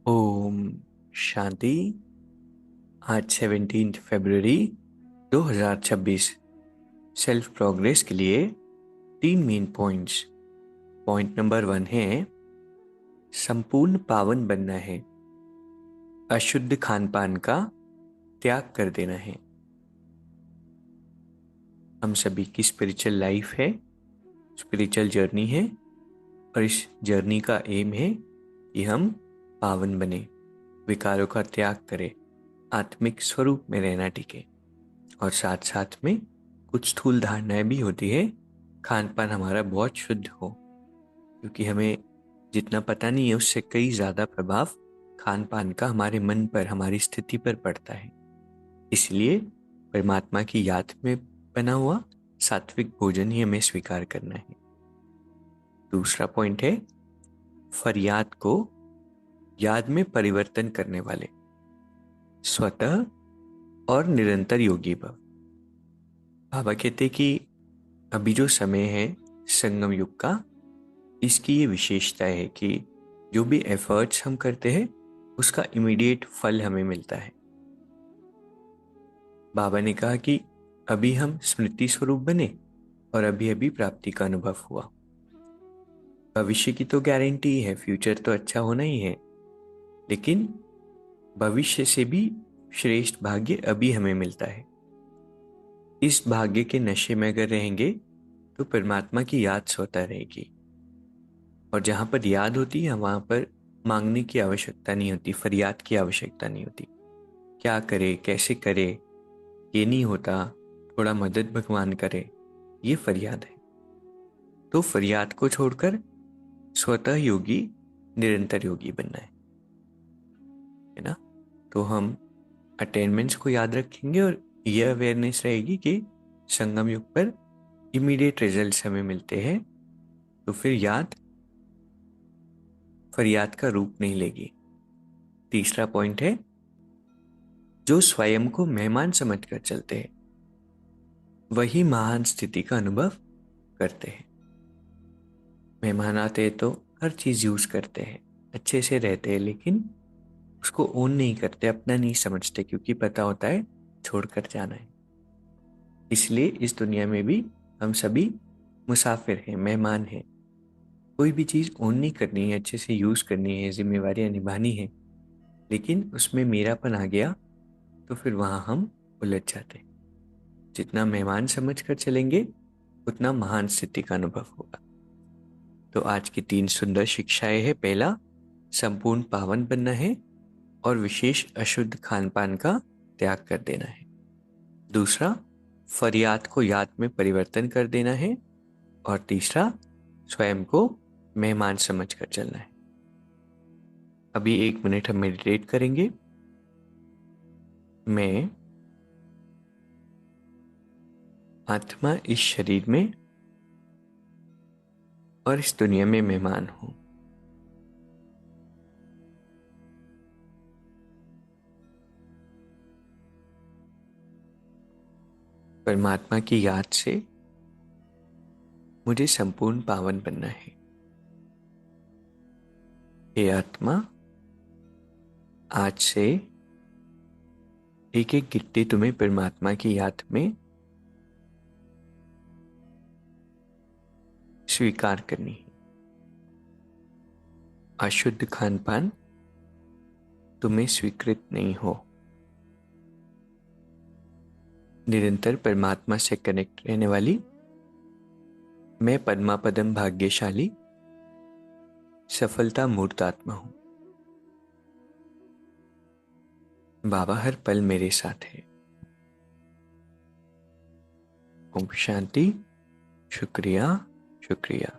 ओम शांति। आज 17 फरवरी 2026 self progress के लिए 3 मेन पॉइंट्स। पॉइंट नंबर 1 है संपूर्ण पावन बनना है, अशुद्ध खान पान का त्याग कर देना है। हम सभी की स्पिरिचुअल लाइफ है, स्पिरिचुअल जर्नी है, और इस जर्नी का एम है कि हम पावन बने, विकारों का त्याग करें, आत्मिक स्वरूप में रहना टीके। और साथ साथ में कुछ स्थूल धारणाएं भी होती है, खान पान हमारा बहुत शुद्ध हो, क्योंकि हमें जितना पता नहीं है उससे कई ज़्यादा प्रभाव खान पान का हमारे मन पर, हमारी स्थिति पर पड़ता है। इसलिए परमात्मा की याद में बना हुआ सात्विक भोजन ही हमें स्वीकार करना है। दूसरा पॉइंट है फरियाद को याद में परिवर्तन करने वाले स्वतः और निरंतर योगी भव। बाबा कहते कि अभी जो समय है संगम युग का, इसकी ये विशेषता है कि जो भी एफर्ट्स हम करते हैं उसका इमीडिएट फल हमें मिलता है। बाबा ने कहा कि अभी हम स्मृति स्वरूप बने और अभी अभी प्राप्ति का अनुभव हुआ। भविष्य की तो गारंटी है, फ्यूचर तो अच्छा होना ही है, लेकिन भविष्य से भी श्रेष्ठ भाग्य अभी हमें मिलता है। इस भाग्य के नशे में अगर रहेंगे तो परमात्मा की याद स्वतः रहेगी, और जहाँ पर याद होती है वहाँ पर मांगने की आवश्यकता नहीं होती, फरियाद की आवश्यकता नहीं होती। क्या करे, कैसे करे, ये नहीं होता, थोड़ा मदद भगवान करे, ये फरियाद है। तो फरियाद को छोड़कर स्वतः योगी, निरंतर योगी बनना है ना। तो हम अटेनमेंट्स को याद रखेंगे और यह अवेयरनेस रहेगी कि संगम युग पर इमीडिएट रिजल्ट्स हमें मिलते हैं, तो फिर याद फरियाद का रूप नहीं लेगी। तीसरा पॉइंट है जो स्वयं को मेहमान समझकर चलते हैं वही महान स्थिति का अनुभव करते हैं। मेहमान आते हैं तो हर चीज यूज करते हैं, अच्छे से रहते हैं, लेकिन उसको ओन नहीं करते, अपना नहीं समझते, क्योंकि पता होता है छोड़कर जाना है। इसलिए इस दुनिया में भी हम सभी मुसाफिर हैं, मेहमान हैं। कोई भी चीज ओन नहीं करनी है, अच्छे से यूज करनी है, जिम्मेवारियां निभानी है, लेकिन उसमें मेरापन आ गया तो फिर वहां हम उलझ जाते हैं। जितना मेहमान समझ कर चलेंगे उतना महान स्थिति का अनुभव होगा। तो आज की 3 सुंदर शिक्षाएं है। पहला, संपूर्ण पावन बनना है और विशेष अशुद्ध खान पान का त्याग कर देना है। दूसरा, फरियाद को याद में परिवर्तन कर देना है। और तीसरा, स्वयं को मेहमान समझ कर चलना है। अभी 1 मिनट हम मेडिटेट करेंगे। मैं आत्मा इस शरीर में और इस दुनिया में मेहमान हूं। परमात्मा की याद से मुझे संपूर्ण पावन बनना है। हे आत्मा, आज से एक एक गिट्टी तुम्हें परमात्मा की याद में स्वीकार करनी है। अशुद्ध खान पान तुम्हें स्वीकृत नहीं हो। निरंतर परमात्मा से कनेक्ट रहने वाली मैं पद्मा पदम भाग्यशाली सफलता मूर्त आत्मा हूं। बाबा हर पल मेरे साथ है। ओम शांति। शुक्रिया, शुक्रिया।